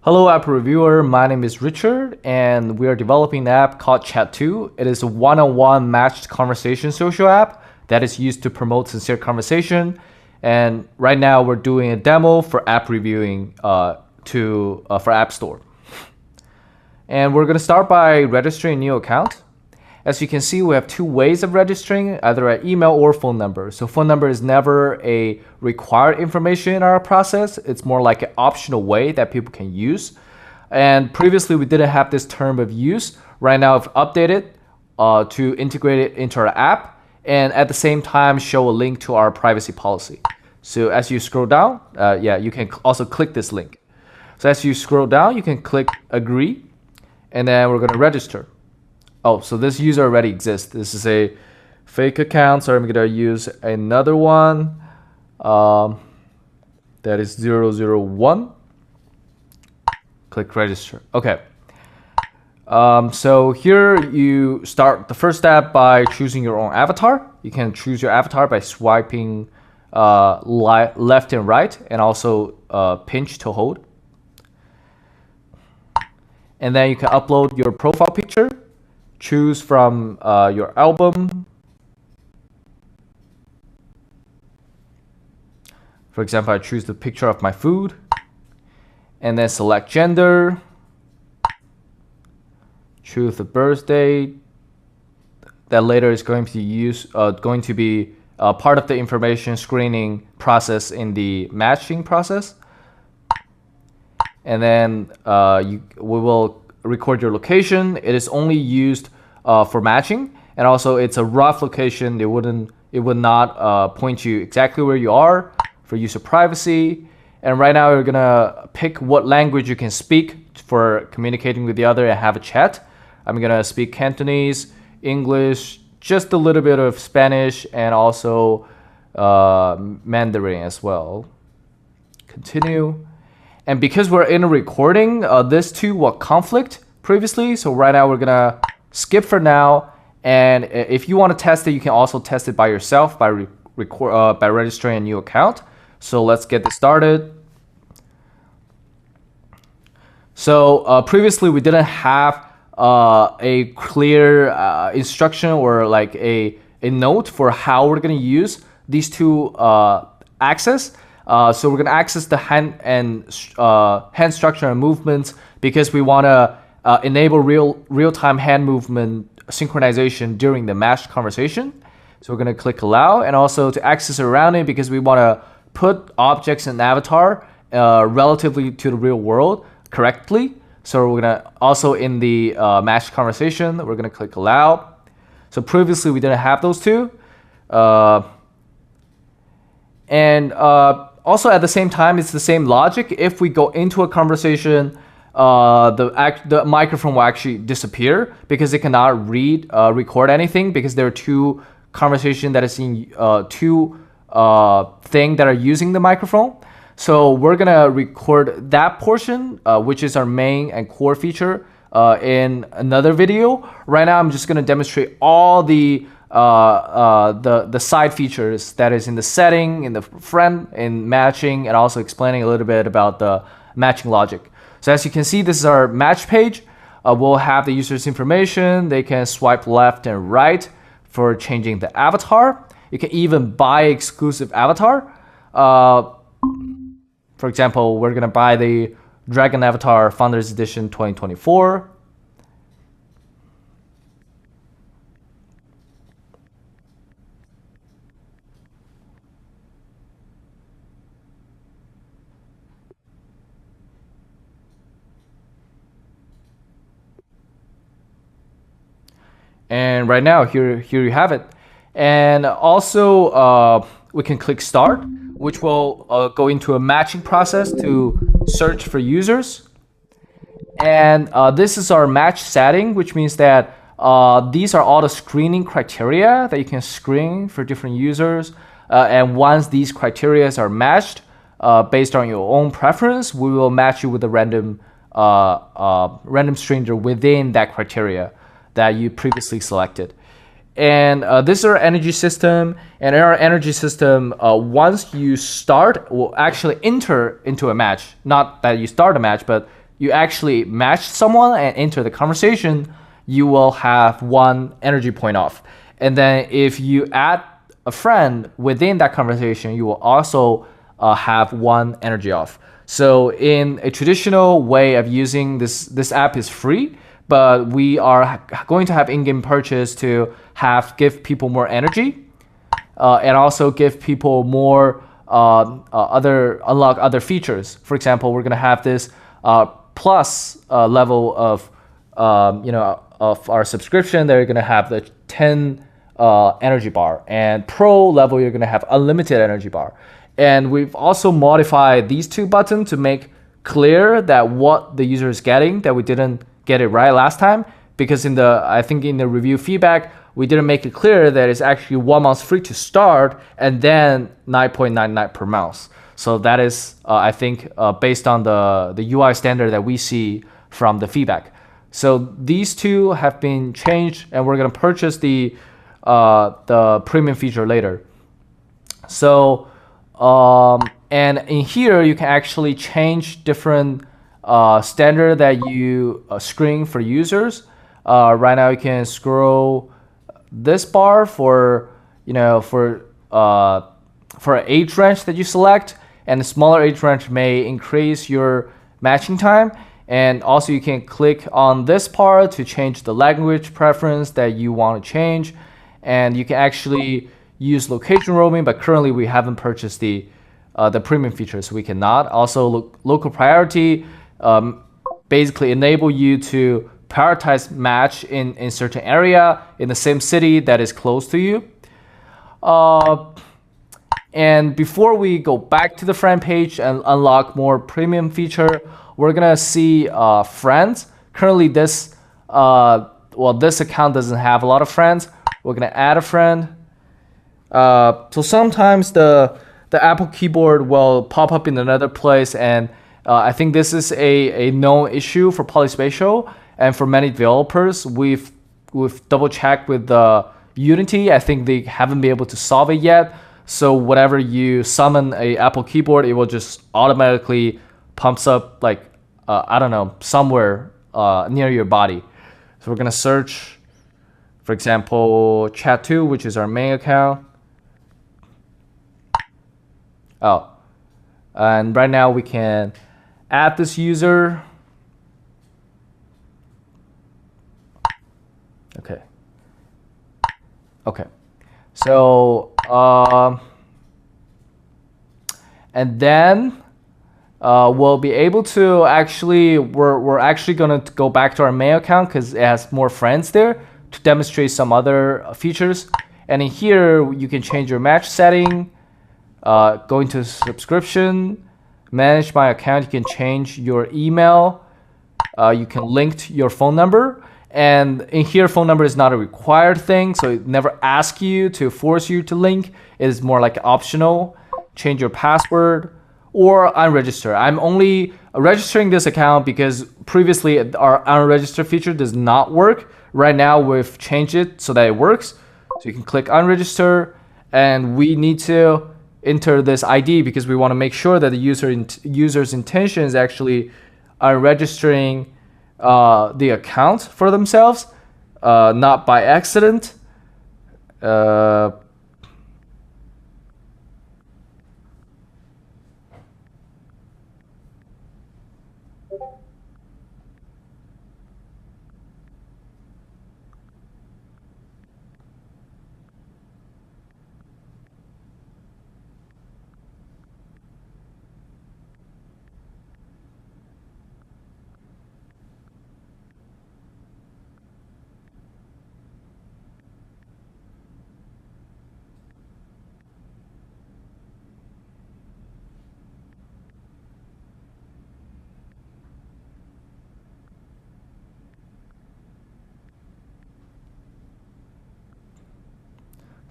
Hello app reviewer, my name is Richard and we are developing an app called Chatwo. It is a one-on-one matched conversation social app that is used to promote sincere conversation. And right now we're doing a demo for app reviewing for App Store. And we're going to start by registering a new account. As you can see, we have two ways of registering, either an email or phone number. So phone number is never a required information in our process. It's more like an optional way that people can use. And previously, we didn't have this term of use. Right now, I've updated to integrate it into our app and at the same time show a link to our privacy policy. So as you scroll down, you can also click this link. So as you scroll down, you can click agree, and then we're going to register. Oh, so this user already exists. This is a fake account, so I'm going to use another one. That is 001. Click register. Okay. So here you start the first step by choosing your own avatar. You can choose your avatar by swiping left and right, and also pinch to hold. And then you can upload your profile picture. Choose from your album. For example, I choose the picture of my food, and then select gender. Choose the birthday. That later is going to be part of the information screening process in the matching process. And then we will record your location. It is only used for matching, and also it's a rough location. It would not point you exactly where you are for user privacy. And right now you're gonna pick what language you can speak for communicating with the other and have a chat. I'm gonna speak Cantonese, English, just a little bit of Spanish, and also Mandarin as well. Continue. And because we're in a recording, this two will conflict previously. So right now we're gonna skip for now. And if you want to test it, you can also test it by yourself by registering a new account. So let's get this started. So previously we didn't have a clear instruction or like a note for how we're gonna use these two access. So we're gonna access the hand structure and movements because we wanna enable real-time hand movement synchronization during the matched conversation. So we're gonna click allow, and also to access surrounding because we wanna put objects in avatar relatively to the real world correctly. So we're gonna also in the matched conversation, we're gonna click allow. So previously we didn't have those two. Also at the same time, it's the same logic. If we go into a conversation, the microphone will actually disappear because it cannot record anything because there are two conversations that is in two things that are using the microphone. So we're gonna record that portion, which is our main and core feature, in another video. Right now, I'm just gonna demonstrate all the side features that is in the setting, in the front, in matching, and also explaining a little bit about the matching logic. So as you can see, this is our match page. We'll have the user's information. They can swipe left and right for changing the avatar. You can even buy exclusive avatar. For example, we're gonna buy the Dragon Avatar Founders Edition 2024. And right now, here you have it. And also, we can click start, which will go into a matching process to search for users. And this is our match setting, which means that these are all the screening criteria that you can screen for different users. And once these criteria are matched, based on your own preference, we will match you with a random stranger within that criteria that you previously selected. And this is our energy system. And in our energy system, once you start, will actually enter into a match. Not that you start a match, but you actually match someone and enter the conversation, you will have 1 energy point off. And then if you add a friend within that conversation, you will also have 1 energy off. So in a traditional way of using this app is free, but we are going to have in-game purchase to give people more energy, and also give people more unlock other features. For example, we're gonna have this plus level of of our subscription. They're gonna have the 10 energy bar, and pro level you're gonna have unlimited energy bar. And we've also modified these 2 buttons to make clear that what the user is getting, that we didn't get it right last time, because I think in the review feedback we didn't make it clear that it's actually 1 month free to start and then 9.99 per month. So that is I think based on the UI standard that we see from the feedback. So these 2 have been changed, and we're going to purchase the premium feature later. So and in here you can actually change different standard that you screen for users. Right now you can scroll this bar for an age range that you select, and the smaller age range may increase your matching time. And also you can click on this part to change the language preference that you want to change, and you can actually use location roaming, but currently we haven't purchased the premium feature, so we cannot. Also local priority basically enable you to prioritize match in certain area in the same city that is close to you. And before we go back to the friend page and unlock more premium feature, we're gonna see friends. Currently this account doesn't have a lot of friends. We're gonna add a friend. So sometimes the Apple keyboard will pop up in another place, and I think this is a known issue for Polyspatial, and for many developers, we've double checked with the Unity. I think they haven't been able to solve it yet. So whenever you summon a Apple keyboard, it will just automatically pumps up like I don't know, somewhere near your body. So we're gonna search, for example, Chatwo, which is our main account. Oh, and right now we can add this user. Okay. So and then we'll be able to actually we're actually gonna go back to our main account because it has more friends there to demonstrate some other features. And in here you can change your match setting. Go into subscription, manage my account. You can change your email. You can link your phone number. And in here, phone number is not a required thing, so it never asks you to force you to link. It is more like optional. Change your password or unregister. I'm only registering this account because previously our unregistered feature does not work. Right now we've changed it so that it works. So you can click unregister, and we need to enter this ID because we want to make sure that the user's intention is actually unregistering the account for themselves, not by accident.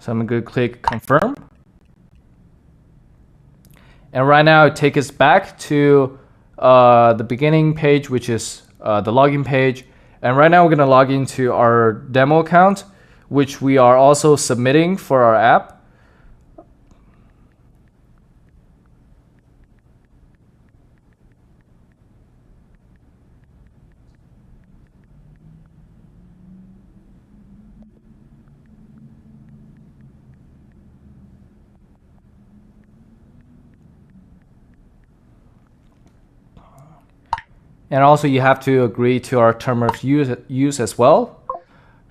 So I'm going to click confirm. And right now it takes us back to the beginning page, which is the login page. And right now we're going to log into our demo account, which we are also submitting for our app. And also you have to agree to our term of use as well.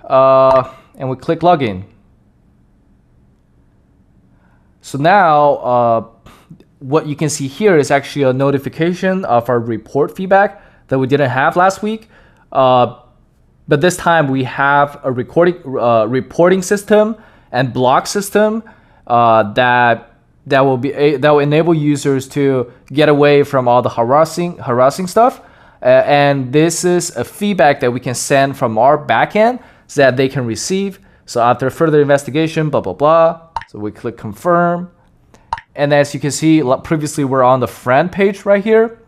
And we click login. So now what you can see here is actually a notification of our report feedback that we didn't have last week. But this time we have a reporting system and block system that will enable users to get away from all the harassing stuff. And this is a feedback that we can send from our backend so that they can receive. So after further investigation, blah, blah, blah. So we click confirm. And as you can see, previously we're on the friend page right here.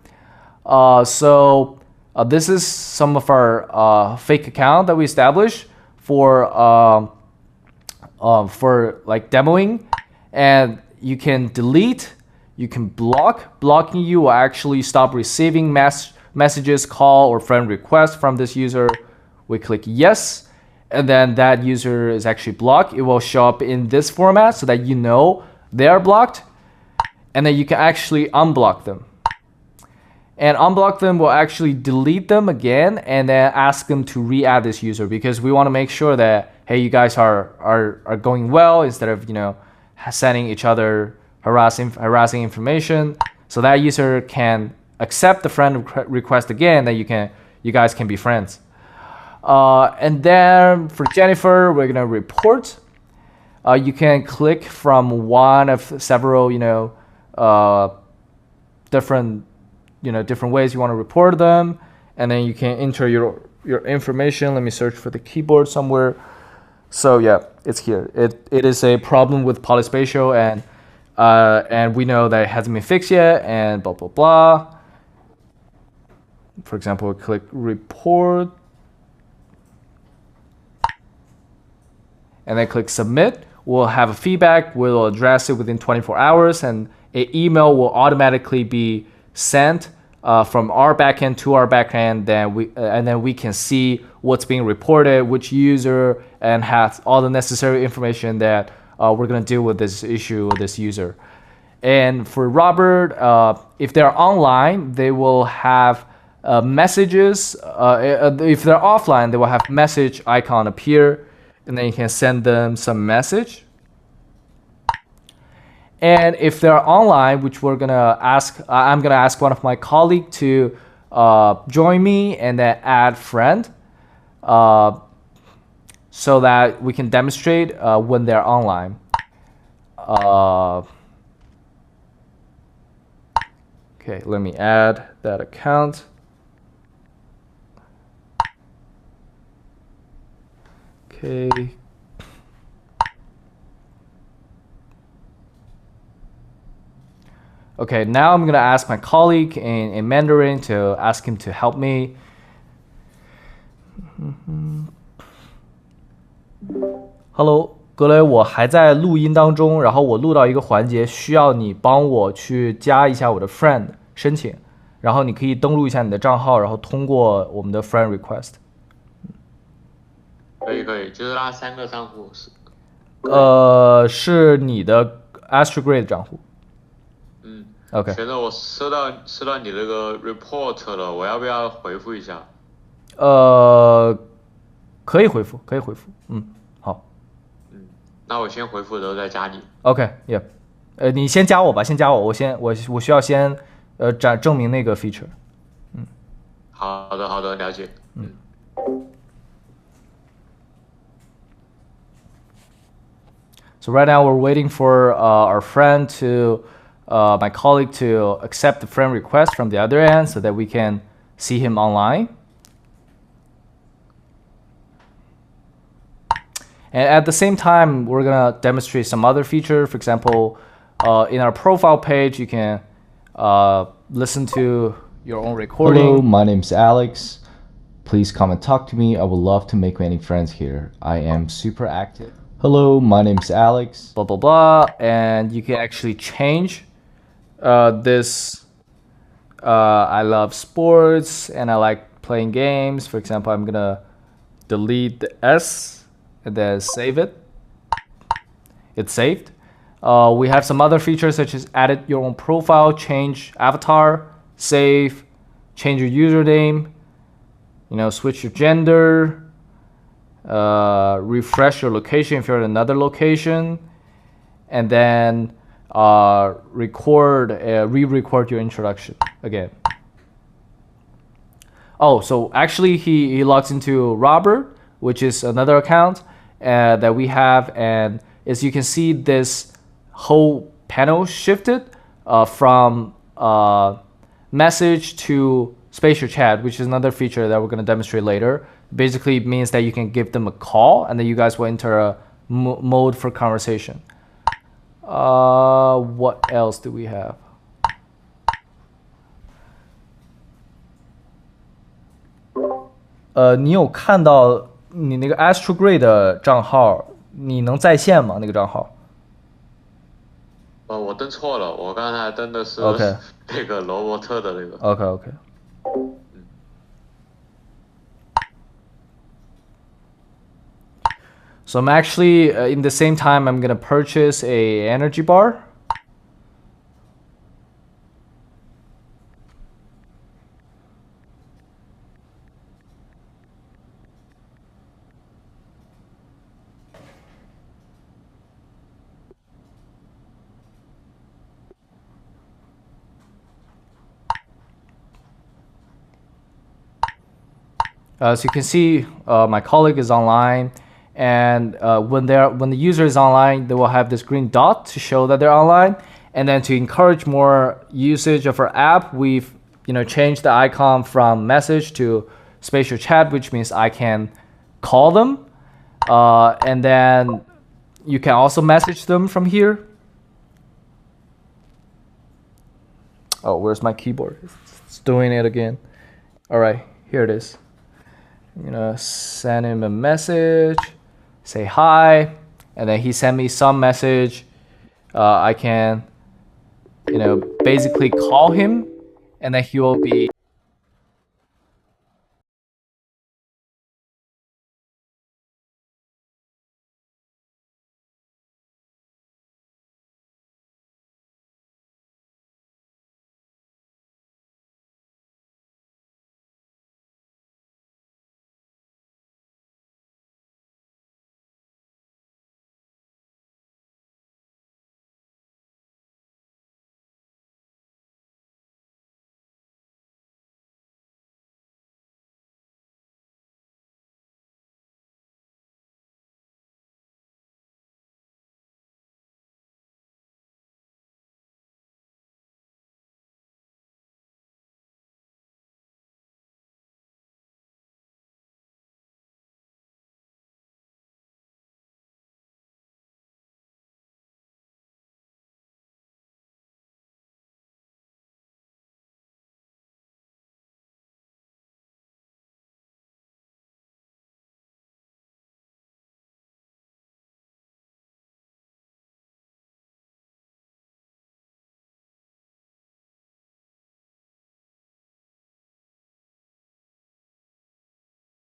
This is some of our fake account that we established for like demoing. And you can delete, you can block. Blocking you will actually stop receiving messages, call, or friend requests from this user. We click yes, and then that user is actually blocked. It will show up in this format so that you know they are blocked, and then you can actually unblock them. And unblock them will actually delete them again and then ask them to re-add this user, because we want to make sure that, hey, you guys are going well, instead of, you know, sending each other harassing information. So that user can accept the friend request again, that you guys can be friends. And then for Jennifer, we're gonna report. You can click from one of several, different ways you want to report them, and then you can enter your information. Let me search for the keyboard somewhere. So yeah, it's here. It is a problem with polyspatial, and we know that it hasn't been fixed yet, and blah blah blah. For example, click report, and then click submit. We'll have a feedback. We'll address it within 24 hours, and an email will automatically be sent from our backend to our backend. Then we can see what's being reported, which user, and has all the necessary information that we're gonna deal with this issue with this user. And for Robert, if they're online, they will have messages. If they're offline, they will have message icon appear, and then you can send them some message. And if they're online, which I'm gonna ask one of my colleagues to join me and then add friend, so that we can demonstrate when they're online. Okay, let me add that account. Okay. Okay, now I'm gonna ask my colleague in Mandarin to ask him to help me. Hello， 格雷，我还在录音当中，然后我录到一个环节，需要你帮我去加一下我的 friend 申请，然后你可以登录一下你的账号，然后通过我们的 friend request。可以，就是那3个账户是。是你的 Astrograde 账户。OK。现在我收到你这个 report 了，我要不要回复一下？可以回复。好。那我先回复，然后再加你。OK，yeah。你先加我吧，我需要先证明那个 feature。好的，了解。So right now we're waiting for our friend my colleague to accept the friend request from the other end so that we can see him online. And at the same time, we're gonna demonstrate some other feature. For example, in our profile page, you can listen to your own recording. Hello, my name's Alex. Please come and talk to me. I would love to make many friends here. I am super active. Hello, my name's Alex. Blah, blah, blah. And you can actually change this. I love sports and I like playing games. For example, I'm gonna delete the S and then save it. It's saved. We have some other features such as edit your own profile, change avatar, save, change your username, switch your gender, refresh your location if you're in another location, and then re-record your introduction again. Oh, so actually he logs into Robert, which is another account that we have, and as you can see, this whole panel shifted from message to spatial chat, which is another feature that we're going to demonstrate later. Basically, it means that you can give them a call, and then you guys will enter a mode for conversation. What else do we have? 你有看到你那个 Astrograde 的账号，你能在线吗？那个账号？我登错了，我刚才登的是 OK 那个罗伯特的那个。OK。So I'm actually in the same time I'm gonna purchase a energy bar. So you can see my colleague is online, and when the user is online, they will have this green dot to show that they're online. And then to encourage more usage of our app, we've changed the icon from message to spatial chat, which means I can call them, and then you can also message them from here. Oh, where's my keyboard? It's doing it again. All right, here it is. I'm gonna send him a message, say hi, and then he sent me some message. I can, basically call him, and then he will be